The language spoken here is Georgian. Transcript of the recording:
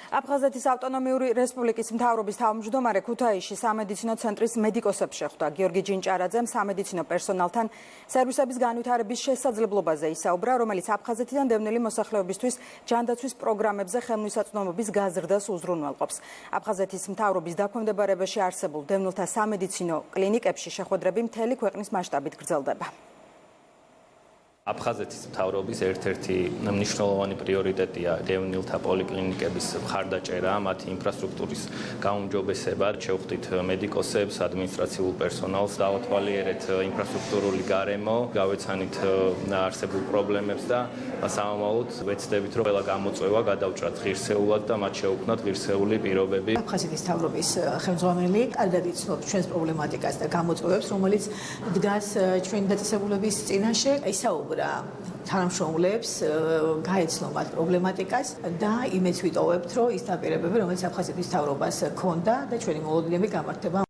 აფხაზეთის ავტონომიური რესპუბლიკის მთავრობის თავმჯდომარე ქუთაისში სამედიცინო ცენტრის მედიკოსებს შეხვდა. გიორგი ჯინჭარაძემ სამედიცინო პერსონალთან სერვისების განვითარების შესაძლებლობაზე ისაუბრა, რომელიც აფხაზეთიდან დევნილი მოსახლეობისთვის ჯანდაცვის პროგრამებზე ხელმისაწვდომობის გაზრდას უზრუნველყოფს. აფხაზეთის მთავრობის დაქვემდებარებაში არსებულ დევნილთა სამედიცინო კლინიკებში შეხვედრები მთელი ქვეყნის მასშტაბით გრძელდება. აფხაზეთის მთავრობის ერთ-ერთი მნიშვნელოვანი პრიორიტეტია დევნილთა პოლიკლინიკების მხარდაჭერა, მათი ინფრასტრუქტურის გაუმჯობესება, შევხვდით მედიკოსებს, ადმინისტრაციულ პერსონალს, დავათვალიერეთ ინფრასტრუქტურული გარემო, გავეცანით არსებულ პრობლემებს და სამომავლოდ ვეცდებით, რომ ყველა გამოწვევა გადავჭრათ ღირსეულად და მათ შეუქმნათ ღირსეული პირობები. აფხაზეთის მთავრობის ხელმძღვანელი კარგად იცნობს ჩვენს პრობლემატიკას და გამოწვევებს, რომელიც დგას ჩვენი დაწესებულების წინაშე. ისაუბრა თანამშრომლებს, გაეცნო მათ პრობლემატიკას და იმედს ვიტოვებთ, რომ ის დაპირებები, რომელიც აფხაზეთის მთავრობას ჰქონდა და ჩვენი მოლოდინები გამართება.